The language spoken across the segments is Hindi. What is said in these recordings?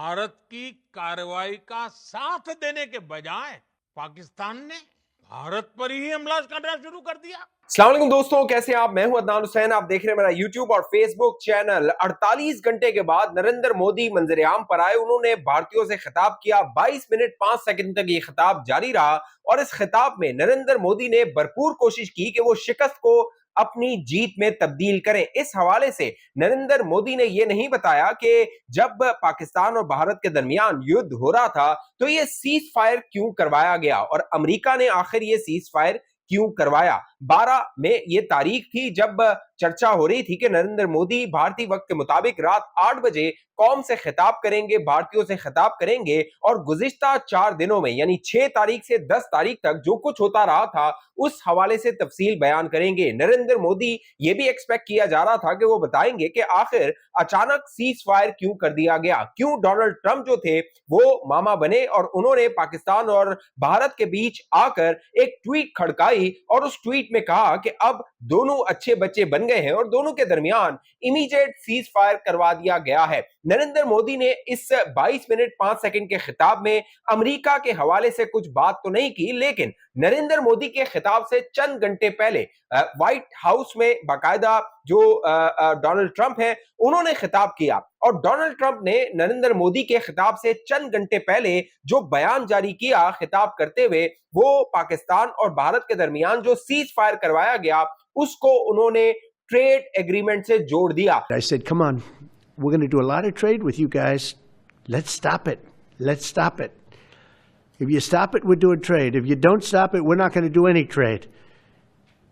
भारत की कार्रवाई का साथ देने के बजाय पाकिस्तान ने भारत पर ही हमला करना शुरू कर दिया। अस्सलाम वालेकुम दोस्तों, कैसे हैं आप? मैं हूं अदनान हुसैन। आप देख रहे हैं मेरा यूट्यूब और फेसबुक चैनल। 48 घंटे के बाद नरेंद्र मोदी मंजर-ए-आम पर आए। उन्होंने भारतीयों से खिताब किया। 22 मिनट 5 सेकंड तक ये खिताब जारी रहा और इस खिताब में नरेंद्र मोदी ने भरपूर कोशिश की कि वो शिकस्त को अपनी जीत में तब्दील करें। इस हवाले से नरेंद्र मोदी ने यह नहीं बताया कि जब पाकिस्तान और भारत के दरमियान युद्ध हो रहा था तो ये सीज फायर क्यों करवाया गया और अमेरिका ने आखिर ये सीज फायर क्यों करवाया। 12 में ये तारीख थी जब चर्चा हो रही थी कि नरेंद्र मोदी भारतीय वक्त के मुताबिक रात 8 बजे कौम से खिताब करेंगे, भारतीयों से खिताब करेंगे और गुज़िश्ता 4 दिनों में यानी 6 तारीख से 10 तारीख तक जो कुछ होता रहा था उस हवाले से तफसील बयान करेंगे। नरेंद्र मोदी ये भी एक्सपेक्ट किया जा रहा था कि वो बताएंगे कि आखिर अचानक सीज फायर क्यों कर दिया गया, क्यों डोनाल्ड ट्रंप जो थे वो मामा बने और उन्होंने पाकिस्तान और भारत के बीच आकर एक ट्वीट खड़काई और उस ट्वीट में कहा कि अब दोनों अच्छे बच्चे बन गए हैं और दोनों के दरमियान इमीडिएट सीज फायर करवा दिया गया है। नरेंद्र मोदी ने इस 22 मिनट 5 सेकंड के खिताब में अमेरिका के हवाले से कुछ बात तो नहीं की, लेकिन नरेंद्र मोदी के खिताब से चंद घंटे पहले व्हाइट हाउस में बाकायदा जो डोनाल्ड ट्रंप है उन्होंने खिताब किया और डोनाल्ड ट्रंप ने नरेंद्र मोदी के खिताब से चंद घंटे पहले जो बयान जारी किया खिताब करते हुए, वो पाकिस्तान और भारत के दरमियान जो सीज फायर करवाया गया उसको उन्होंने ट्रेड एग्रीमेंट से जोड़ दिया। I said, come on, we're going to do a lot of trade with you guys. Let's stop it. Let's stop it. If you stop it, we're doing trade. If you don't stop it, we're not going to do any trade.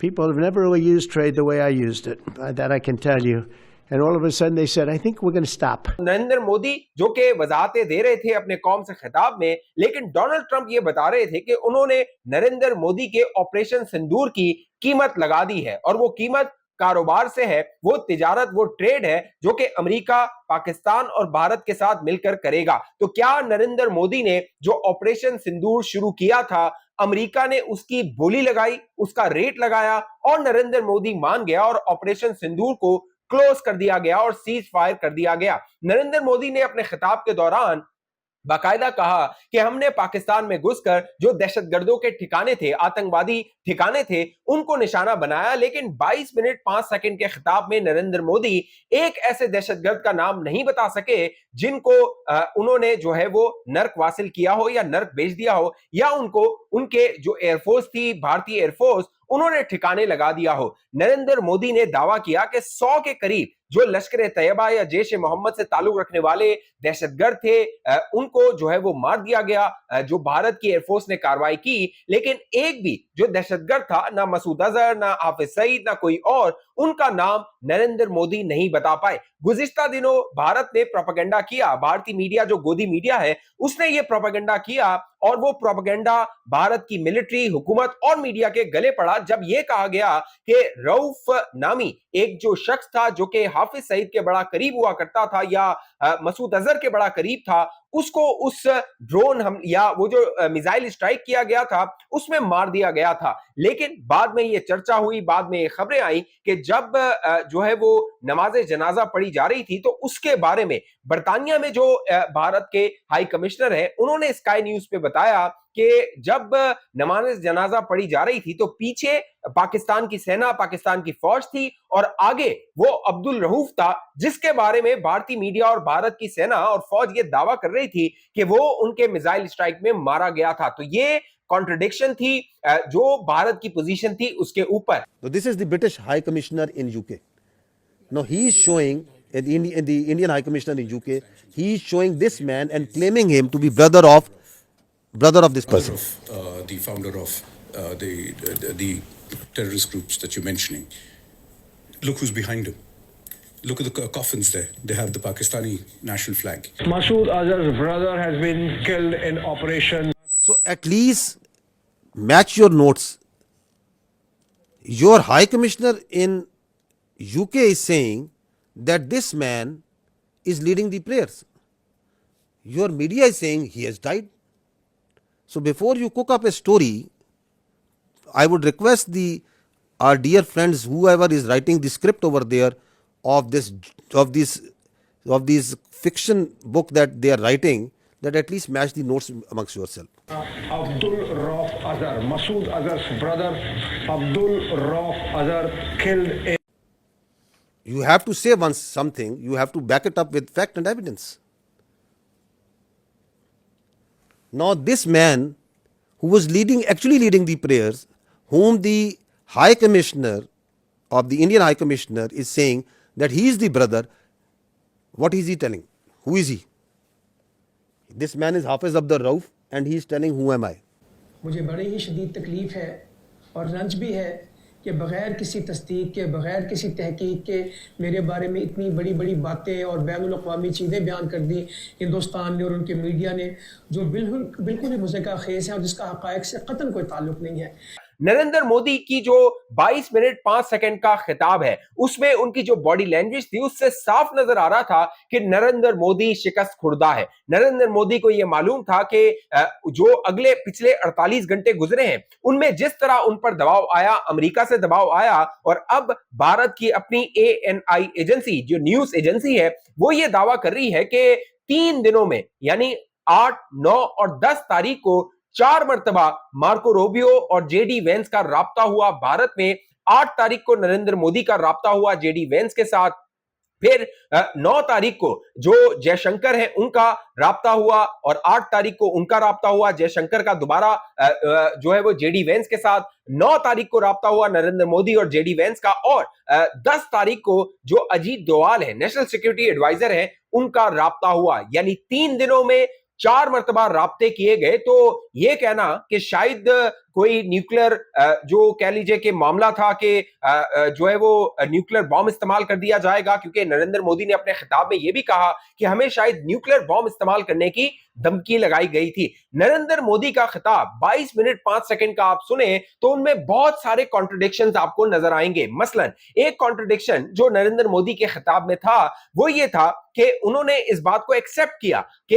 People have never really used trade the way I used it. That I can tell you. And all of a sudden they said, I think we're going to stop. Narendra Modi जो कि वजाहतें दे रहे थे अपने कौम से खिताब में, लेकिन डोनाल्ड ट्रंप ये बता रहे थे कि उन्होंने नरेंद्र मोदी के ऑपरेशन सिंदूर की कीमत लगा दी है और वो कीमत कारोबार से है, वो तिजारत, वो ट्रेड है जो कि अमेरिका, पाकिस्तान और भारत के साथ मिलकर करेगा। तो क्या नरेंद्र मोदी ने जो ऑपरेशन सिंदूर शुरू किया था, अमेरिका ने उसकी बोली लगाई, उसका रेट लगाया और नरेंद्र मोदी मान गया और ऑपरेशन सिंदूर को क्लोज कर दिया गया और सीज फायर कर दिया गया। नरेंद्र मोदी ने अपने खिताब के दौरान बाकायदा कहा कि हमने पाकिस्तान में घुसकर जो दहशतगर्दों के ठिकाने थे, आतंकवादी ठिकाने थे, उनको निशाना बनाया, लेकिन 22 मिनट 5 सेकंड के खिताब में नरेंद्र मोदी एक ऐसे दहशतगर्द का नाम नहीं बता सके जिनको उन्होंने जो है वो नर्क वासिल किया हो या नर्क भेज दिया हो या उनको उनके जो एयरफोर्स थी, भारतीय एयरफोर्स, उन्होंने ठिकाने लगा दिया हो। नरेंद्र मोदी ने दावा किया कि 100 के करीब जो लश्कर ए तैयबा या जैश ए मोहम्मद से ताल्लुक रखने वाले दहशतगर्द थे उनको जो है वो मार दिया गया, जो भारत की एयरफोर्स ने कार्रवाई की, लेकिन एक भी जो दहशतगर्द था, ना मसूद अजहर, ना हाफिज सईद, ना कोई और, उनका नाम नरेंद्र मोदी नहीं बता पाए। गुज़िश्ता दिनों भारत ने प्रोपेगेंडा किया, भारतीय मीडिया जो गोदी मीडिया है उसने ये प्रोपेगेंडा किया और वो प्रोपेगेंडा भारत की मिलिट्री, हुकूमत और मीडिया के गले पड़ा जब यह कहा गया कि रऊफ नामी एक जो शख्स था जो कि हाफिज सईद के बड़ा करीब हुआ करता था या मसूद अजहर के बड़ा करीब था, उसको उस ड्रोन हम या वो जो मिसाइल स्ट्राइक किया गया था उसमें मार दिया गया था। लेकिन बाद में ये चर्चा हुई, बाद में ये खबरें आई कि जब जो है वो नमाज जनाजा पढ़ी जा रही थी तो उसके बारे में बरतानिया में जो भारत के हाई कमिश्नर है उन्होंने स्काई न्यूज पे बताया कि जब नमाज जनाजा पढ़ी जा रही थी तो पीछे पाकिस्तान की सेना, पाकिस्तान की फौज थी और आगे वो अब्दुल रऊफ था जिसके बारे में भारतीय मीडिया और भारत की सेना और फौज ये दावा कर रही थी कि वो उनके मिसाइल स्ट्राइक में मारा गया था। तो ये कॉन्ट्रडिक्शन थी जो भारत की पोजीशन थी उसके ऊपर। So this is the British High Commissioner in UK. Now he is showing in the Indian High Commissioner in UK, he is showing this man and claiming him to be brother of this person. The founder of the terrorist groups that you're mentioning. Look who's behind him. Look at the coffins there. They have the Pakistani national flag. Masood Azhar's brother has been killed in operation. So at least match your notes. Your High Commissioner in UK is saying that this man is leading the prayers. Your media is saying he has died. So before you cook up a story, I would request our dear friends, whoever is writing the script over there of this of these fiction book that they are writing, that at least match the notes amongst yourself. Abdul Rauf Azhar, Masood Azhar's brother, Abdul Rauf Azhar, killed in You have to say once something, you have to back it up with fact and evidence. Now this man who was actually leading the prayers, whom the High Commissioner of the Indian High Commissioner is saying that he is the brother, what is he telling? Who is he? This man is Hafiz Abdul Rauf and he is telling who am I? मुझे बड़ी ही शदीद तकलीफ़ है और रंज भी है कि बग़ैर किसी तस्दीक के, बग़ैर किसी तहकीक के मेरे बारे में इतनी बड़ी बड़ी बातें और बैनुल-अक़वामी चीज़ें बयान कर दी हिंदुस्तान ने और उनके मीडिया ने, जो बिल्कुल ही मुज़क्का खेज़ है और जिसका हक़ाइक़ से क़तन कोई ताल्लुक़ नहीं है। नरेंद्र मोदी की जो 22 मिनट 5 सेकंड का खिताब है, उसमें उनकी जो बॉडी लैंग्वेज थी, उससे साफ नजर आ रहा था कि नरेंद्र मोदी शिकस्त खुर्दा है। नरेंद्र मोदी को यह मालूम था कि जो पिछले 48 घंटे गुजरे हैं, उनमें जिस तरह उन पर दबाव आया, अमेरिका से दबाव आया, और अब भारत की अपनी ANI एजेंसी, जो न्यूज एजेंसी है, वो ये दावा कर रही है कि 3 दिनों में, यानी 8, 9 और 10 तारीख को 4 मरतबा मार्को रूबियो और जेडी वेंस का राब्ता हुआ भारत में। 8 तारीख को नरेंद्र मोदी का राब्ता हुआ जेडी वेंस के साथ, फिर 9 तारीख को जो जयशंकर है उनका राब्ता हुआ, और 8 तारीख को उनका राब्ता हुआ जयशंकर का दोबारा जो है वो जेडी वेंस के साथ। 9 तारीख को राब्ता हुआ नरेंद्र मोदी और जेडी वेंस का, और 10 तारीख को जो अजीत डोवाल है, नेशनल सिक्योरिटी एडवाइजर है, उनका राब्ता हुआ। यानी 3 दिनों में 4 मरतबा राब्ते किए गए। तो ये कहना कि शायद कोई न्यूक्लियर जो कह लीजिए कि मामला था कि जो है वो न्यूक्लियर बॉम्ब इस्तेमाल कर दिया जाएगा, क्योंकि नरेंद्र मोदी ने अपने खिताब में यह भी कहा कि हमें शायद न्यूक्लियर बॉम्ब इस्तेमाल करने की धमकी लगाई गई थी। नरेंद्र मोदी का खिताब 22 मिनट 5 सेकंड का आप सुने तो उनमें बहुत सारे कॉन्ट्रडिक्शंस आपको नजर आएंगे। मसलन एक कॉन्ट्रडिक्शन जो नरेंद्र मोदी के खिताब में था वो ये था कि उन्होंने इस बात को एक्सेप्ट किया कि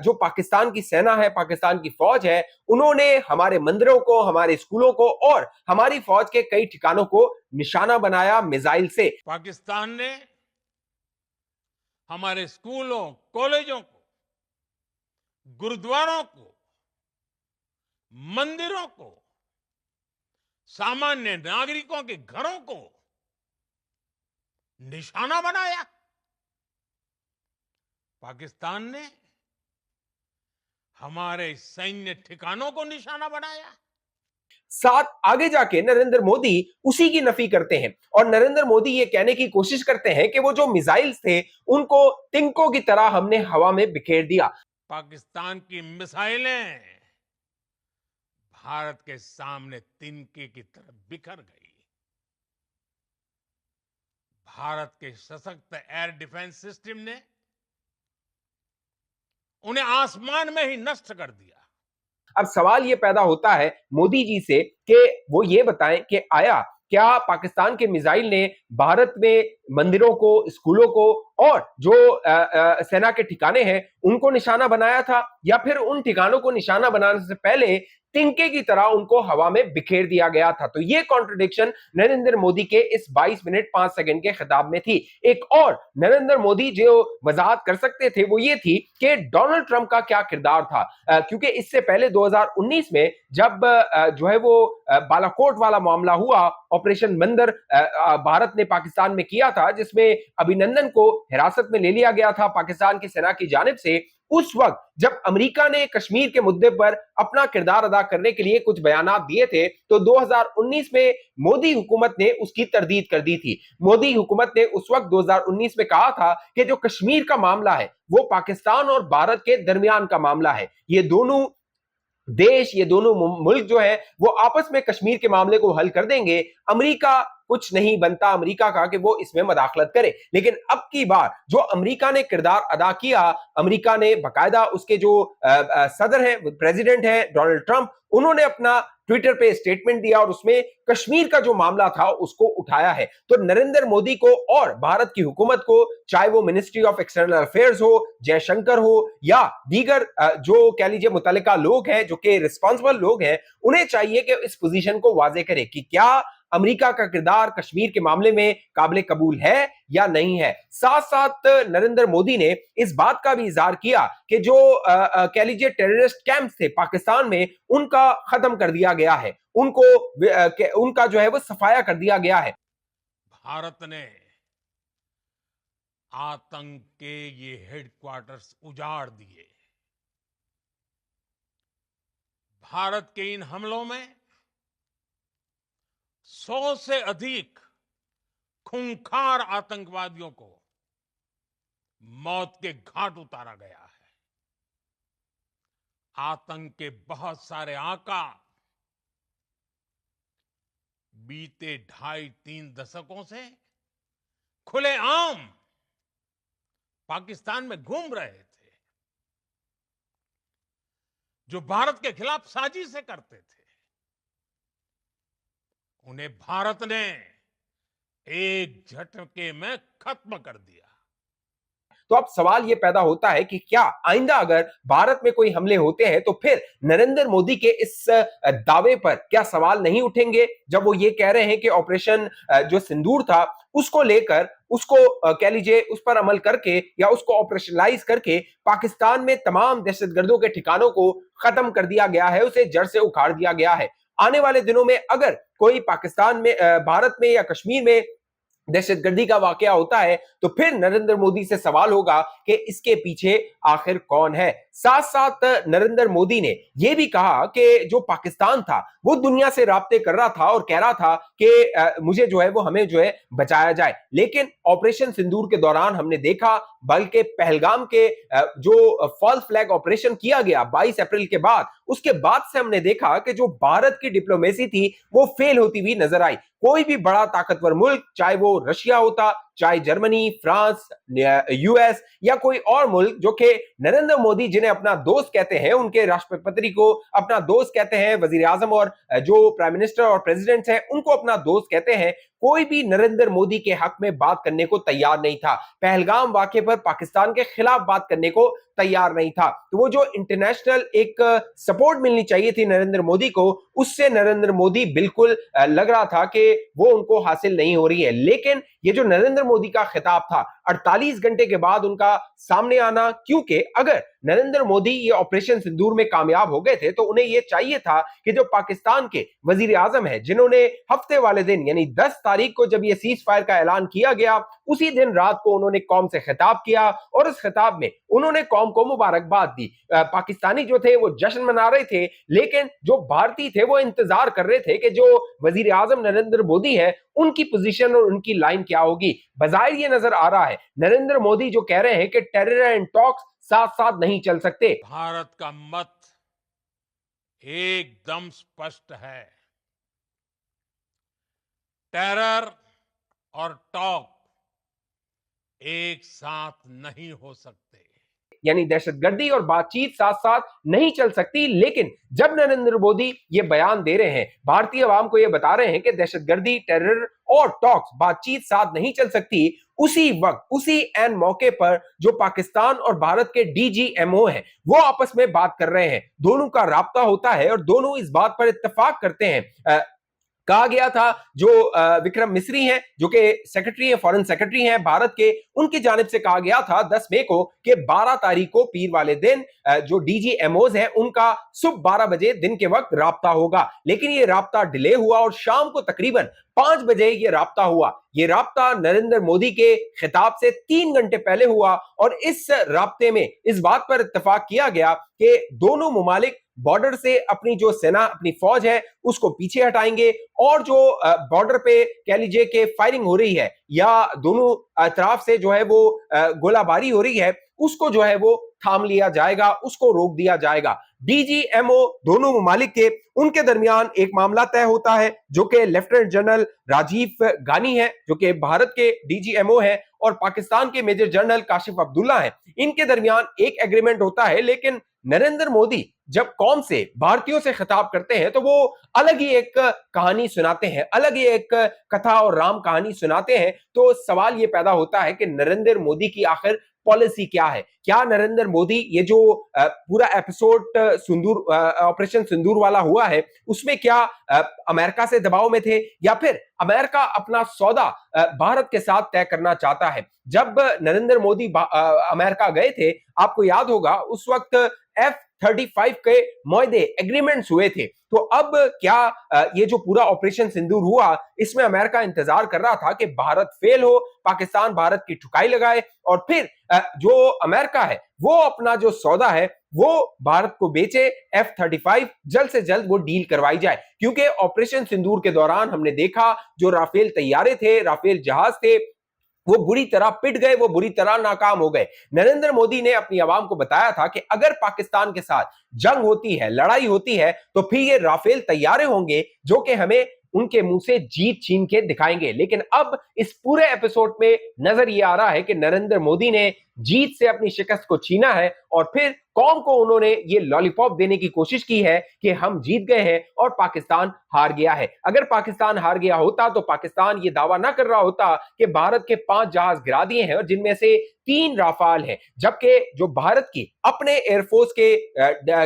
जो पाकिस्तान की सेना है, पाकिस्तान की फौज है, उन्होंने हमारे मंदिरों को, हमारे स्कूलों को और हमारी फौज के कई ठिकानों को निशाना बनाया मिसाइल से। पाकिस्तान ने हमारे स्कूलों, कॉलेजों को, गुरुद्वारों को, मंदिरों को, सामान्य नागरिकों के घरों को निशाना बनाया। पाकिस्तान ने हमारे सैन्य ठिकानों को निशाना बनाया। साथ आगे जाके नरेंद्र मोदी उसी की नफी करते हैं और नरेंद्र मोदी ये कहने की कोशिश करते हैं कि वो जो मिसाइल्स थे उनको तिनकों की तरह हमने हवा में बिखेर दिया। पाकिस्तान की मिसाइलें भारत के सामने तिनके की तरह बिखर गई। भारत के सशक्त एयर डिफेंस सिस्टम ने उन्हें आसमान में ही नष्ट कर दिया। अब सवाल यह पैदा होता है मोदी जी से कि वो ये बताएं कि आया क्या पाकिस्तान के मिसाइल ने भारत में मंदिरों को, स्कूलों को और जो सेना के ठिकाने हैं उनको निशाना बनाया था, या फिर उन ठिकानों को निशाना बनाने से पहले तिनके की तरह उनको हवा में बिखेर दिया गया था। तो ये कॉन्ट्रडिक्शन नरेंद्र मोदी के इस 22 मिनट 5 सेकंड के खिताब में थी। एक और नरेंद्र मोदी जो वजाहत कर सकते थे वो ये थी कि डोनाल्ड ट्रंप का क्या किरदार था, क्योंकि इससे पहले 2019 में जब जो है वो बालाकोट वाला मामला हुआ, ऑपरेशन बंदर भारत ने पाकिस्तान में किया था, जिसमें अभिनंदन को हिरासत में ले लिया गया था पाकिस्तान की सेना की जानिब से। उस वक्त जब अमेरिका ने कश्मीर के मुद्दे पर अपना किरदार अदा करने के लिए कुछ बयानात दिए थे तो 2019 में मोदी हुकूमत ने उसकी तरदीद कर दी थी। मोदी हुकूमत ने उस वक्त 2019 में कहा था कि जो कश्मीर का मामला है वो पाकिस्तान और भारत के दरमियान का मामला है। ये दोनों देश, ये दोनों मुल्क जो है वो आपस में कश्मीर के मामले को हल कर देंगे। अमेरिका कुछ नहीं बनता अमेरिका का कि वो इसमें मदाखलत करे। लेकिन अब की बार जो अमेरिका ने किरदार अदा किया, अमेरिका ने बकायदा उसके जो सदर हैं, प्रेसिडेंट हैं डोनाल्ड ट्रंप, उन्होंने अपना ट्विटर पे स्टेटमेंट दिया और उसमें कश्मीर का जो मामला था उसको उठाया है। तो नरेंद्र मोदी को और भारत की हुकूमत को, चाहे वो मिनिस्ट्री ऑफ एक्सटर्नल अफेयर्स हो, जयशंकर हो या दीगर जो कह लीजिए मुतल्लिका लोग हैं, जो कि रिस्पॉन्सिबल लोग हैं, उन्हें चाहिए कि इस पोजीशन को वाजे करे कि क्या अमेरिका का किरदार कश्मीर के मामले में काबिल कबूल है या नहीं है। साथ साथ नरेंद्र मोदी ने इस बात का भी इजहार किया कि जो कह लीजिए टेररिस्ट कैंप थे पाकिस्तान में, उनका खत्म कर दिया गया है, उनका जो है वो सफाया कर दिया गया है। भारत ने आतंक के ये हेडक्वार्टर्स उजाड़ दिए। भारत के इन हमलों में 100 से अधिक खूंखार आतंकवादियों को मौत के घाट उतारा गया है। आतंक के बहुत सारे आका बीते 2.5-3 दशकों से खुलेआम पाकिस्तान में घूम रहे थे, जो भारत के खिलाफ साजिशें करते थे। उन्हें भारत ने एक झटके में खत्म कर दिया। तो अब सवाल यह पैदा होता है कि क्या आइंदा अगर भारत में कोई हमले होते हैं तो फिर नरेंद्र मोदी के इस दावे पर क्या सवाल नहीं उठेंगे, जब वो ये कह रहे हैं कि ऑपरेशन जो सिंदूर था उसको लेकर, उसको कह लीजिए उस पर अमल करके या उसको ऑपरेशनलाइज करके पाकिस्तान में तमाम दहशतगर्दों के ठिकानों को खत्म कर दिया गया है, उसे जड़ से उखाड़ दिया गया है। आने वाले दिनों में अगर कोई पाकिस्तान में, भारत में या कश्मीर में दहशतगर्दी का वाकया होता है तो फिर नरेंद्र मोदी से सवाल होगा कि इसके पीछे आखिर कौन है। साथ साथ नरेंद्र मोदी ने यह भी कहा कि जो पाकिस्तान था वो दुनिया से राब्ते कर रहा था और कह रहा था कि मुझे जो है वो, हमें जो है बचाया जाए। लेकिन ऑपरेशन सिंदूर के दौरान हमने देखा, बल्कि पहलगाम के जो फॉल्स फ्लैग ऑपरेशन किया गया 22 अप्रैल के बाद, उसके बाद से हमने देखा कि जो भारत की डिप्लोमेसी थी वो फेल होती हुई नजर आई। कोई भी बड़ा ताकतवर मुल्क, चाहे वो रशिया होता, चाहे जर्मनी, फ्रांस, यूएस या कोई और मुल्क, जो कि नरेंद्र मोदी जिन्हें अपना दोस्त कहते हैं, उनके राष्ट्रपति को अपना दोस्त कहते हैं, वजीर आजम और जो प्राइम मिनिस्टर और प्रेसिडेंट हैं उनको अपना दोस्त कहते हैं, कोई भी नरेंद्र मोदी के हक में बात करने को तैयार नहीं था। पहलगाम वाकये पर पाकिस्तान के खिलाफ बात करने को तैयार नहीं था। तो वो जो इंटरनेशनल एक सपोर्ट मिलनी चाहिए थी नरेंद्र मोदी को, उससे नरेंद्र मोदी बिल्कुल लग रहा था कि वो उनको हासिल नहीं हो रही है। लेकिन ये जो नरेंद्र मोदी का खिताब था 48 घंटे के बाद उनका सामने आना, क्योंकि अगर नरेंद्र मोदी ये ऑपरेशन सिंदूर में कामयाब हो गए थे तो उन्हें यह चाहिए था कि जो पाकिस्तान के वजीर आजम है, जिन्होंने हफ्ते वाले दिन यानी 10 तारीख को जब ये सीज फायर का ऐलान किया गया, उसी दिन रात को उन्होंने कौम से खिताब किया और उस खिताब में उन्होंने कौम को मुबारकबाद दी। पाकिस्तानी जो थे वो जश्न मना रहे थे, लेकिन जो भारतीय थे वो इंतजार कर रहे थे कि जो वजीर आजम नरेंद्र मोदी है उनकी पोजीशन और उनकी लाइन क्या होगी। बजाय ये नजर आ रहा है नरेंद्र मोदी जो कह रहे हैं कि टेरर एंड टॉक्स साथ साथ नहीं चल सकते। भारत का मत एकदम स्पष्ट है, टेरर और टॉक एक साथ नहीं हो सकते, यानी दहशतगर्दी और बातचीत साथ साथ नहीं चल सकती। लेकिन जब नरेंद्र मोदी ये बयान दे रहे हैं, भारतीय आवाम को ये बता रहे हैं कि दहशतगर्दी, टेरर और टॉक्स, बातचीत साथ नहीं चल सकती, उसी वक्त, उसी एन मौके पर जो पाकिस्तान और भारत के डीजीएमओ हैं वो आपस में बात कर रहे हैं, दोनों का राब्ता होता है और दोनों इस बात पर इत्तेफाक करते हैं। कहा गया था जो विक्रम मिस्री हैं, जो कि सेक्रेटरी है, फॉरेन सेक्रेटरी हैं भारत के, उनकी जानिब से कहा गया था 10 मई को कि 12 तारीख को पीर वाले दिन जो डीजीएमओज हैं उनका सुबह 12 बजे दिन के वक्त राब्ता होगा। लेकिन ये राब्ता डिले हुआ और शाम को तकरीबन 5 बजे ये राब्ता हुआ। ये राब्ता नरेंद्र मोदी के खिताब से 3 घंटे पहले हुआ और इस राब्ते में इस बात पर इत्तेफाक किया गया कि दोनों मुमालिक बॉर्डर से अपनी जो सेना, अपनी फौज है उसको पीछे हटाएंगे और जो बॉर्डर पे कह लीजिए कि फायरिंग हो रही है या दोनों तरफ से जो है वो गोलाबारी हो रही है, उसको जो है वो थाम लिया जाएगा, उसको रोक दिया जाएगा। डीजीएमओ दोनों मुमालिक के, उनके दरमियान एक मामला तय होता है जो कि लेफ्टिनेंट जनरल राजीव गानी है, जो कि भारत के डीजीएमओ है, और पाकिस्तान के मेजर जनरल काशिफ अब्दुल्ला है। इनके दरमियान एक एग्रीमेंट होता है। लेकिन नरेंद्र मोदी जब कौम से, भारतीयों से खिताब करते हैं तो वो अलग ही एक कहानी सुनाते हैं, अलग ही एक कथा और राम कहानी सुनाते हैं। तो सवाल ये पैदा होता है कि नरेंद्र मोदी की आखिर पॉलिसी क्या है? क्या नरेंद्र मोदी ये जो पूरा एपिसोड ऑपरेशन सिंदूर वाला हुआ है उसमें क्या अमेरिका से दबाव में थे, या फिर अमेरिका अपना सौदा भारत के साथ तय करना चाहता है? जब नरेंद्र मोदी अमेरिका गए थे, आपको याद होगा उस वक्त F-35 के मुआहदे एग्रीमेंट्स हुए थे। तो अब क्या ये जो पूरा ऑपरेशन सिंदूर हुआ इसमें अमेरिका इंतजार कर रहा था कि भारत फेल हो, पाकिस्तान भारत की ठुकाई लगाए और फिर जो अमेरिका है वो अपना जो सौदा है वो भारत को बेचे, F-35 जल्द से जल्द वो डील करवाई जाए। क्योंकि ऑपरेशन सिंदूर के दौरान हमने देखा जो राफेल तैयारे थे, राफेल जहाज थे, वो बुरी तरह पिट गए, वो बुरी तरह नाकाम हो गए। नरेंद्र मोदी ने अपनी आवाम को बताया था कि अगर पाकिस्तान के साथ जंग होती है, लड़ाई होती है, तो फिर ये राफेल तैयारे होंगे जो कि हमें उनके मुंह से जीत छीन के दिखाएंगे। लेकिन अब इस पूरे एपिसोड में नजर ये आ रहा है कि नरेंद्र मोदी ने जीत से अपनी शिकस्त को छीना है और फिर कौम को उन्होंने ये लॉलीपॉप देने की कोशिश की है कि हम जीत गए हैं और पाकिस्तान हार गया है। अगर पाकिस्तान हार गया होता तो पाकिस्तान ये दावा ना कर रहा होता कि भारत के 5 जहाज गिरा दिए हैं और जिनमें से 3 राफाल हैं, जबकि जो भारत की अपने एयरफोर्स के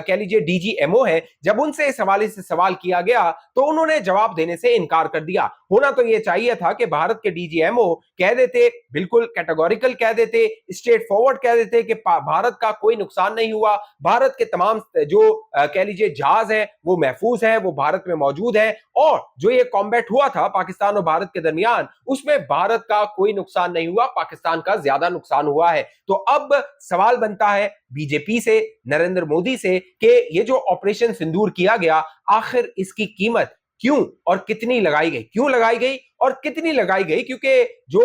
कह लीजिए डीजीएमओ है, जब उनसे इस हवाले से सवाल किया गया तो उन्होंने जवाब देने से इनकार कर दिया। होना तो यह चाहिए था कि भारत के डीजीएमओ कह देते, बिल्कुल कैटेगोरिकल कह देते, स्ट्रेट फॉरवर्ड कह देते कि भारत का कोई नुकसान नहीं हुआ, भारत के तमाम जो कह लीजिए जहाज है वो महफूज है, वो भारत में मौजूद है, और जो ये कॉम्बैट हुआ था पाकिस्तान और भारत के दरमियान उसमें भारत का कोई नुकसान नहीं हुआ, पाकिस्तान का ज्यादा नुकसान हुआ है। तो अब सवाल बनता है बीजेपी से, नरेंद्र मोदी से कि ये जो ऑपरेशन सिंदूर किया गया आखिर इसकी कीमत क्यों और कितनी लगाई गई, क्यों लगाई गई और कितनी लगाई गई? क्योंकि जो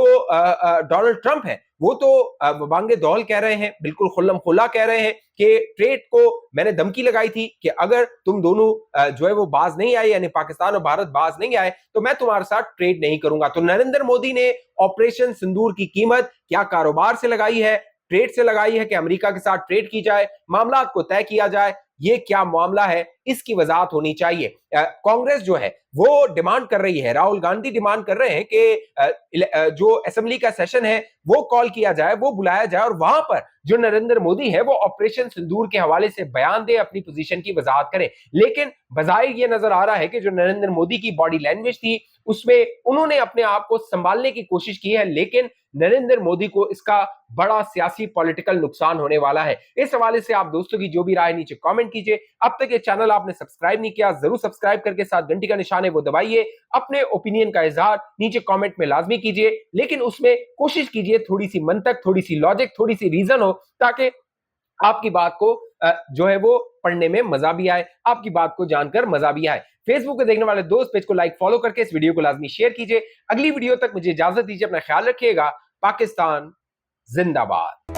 डोनाल्ड ट्रंप है वो तो बांगे दौल कह रहे हैं, बिल्कुल खुल्लम खुल्ला कह रहे हैं कि ट्रेड को मैंने धमकी लगाई थी कि अगर तुम दोनों जो है वो बाज नहीं आए, यानी पाकिस्तान और भारत बाज नहीं आए, तो मैं तुम्हारे साथ ट्रेड नहीं करूंगा। तो नरेंद्र मोदी ने ऑपरेशन सिंदूर की कीमत क्या कारोबार से लगाई है, ट्रेड से लगाई है कि अमेरिका के साथ ट्रेड की जाए, मामला को तय किया जाए? ये क्या मामला है, इसकी वजाहत होनी चाहिए। कांग्रेस जो है वो डिमांड कर रही है, राहुल गांधी डिमांड कर रहे हैं कि जो असेंबली का सेशन है वो कॉल किया जाए, वो बुलाया जाए और वहां पर जो नरेंद्र मोदी है वो ऑपरेशन सिंदूर के हवाले से बयान दे, अपनी पोजीशन की वजाहत करे। लेकिन बजाय ये नजर आ रहा है कि जो नरेंद्र मोदी की बॉडी लैंग्वेज थी उसमें उन्होंने अपने आप को संभालने की कोशिश की है, लेकिन नरेंद्र मोदी को इसका बड़ा सियासी पॉलिटिकल नुकसान होने वाला है। इस हवाले से आप दोस्तों की जो भी राय नीचे कमेंट कीजिए। अब तक ये चैनल आपने सब्सक्राइब नहीं किया, जरूर सब्सक्राइब करके साथ घंटी का निशान है वो दबाइए। अपने ओपिनियन का इजहार नीचे कमेंट में लाजमी कीजिए, लेकिन उसमें कोशिश कीजिए थोड़ी सी मंतक, थोड़ी सी लॉजिक, थोड़ी सी रीजन हो, ताकि आपकी बात को जो है वो पढ़ने में मजा भी आए, आपकी बात को जानकर मजा भी आए। फेसबुक पे देखने वाले दोस्त पेज को लाइक फॉलो करके इस वीडियो को लाजमी शेयर कीजिए। अगली वीडियो तक मुझे इजाजत दीजिए, अपना ख्याल रखिएगा। पाकिस्तान जिंदाबाद।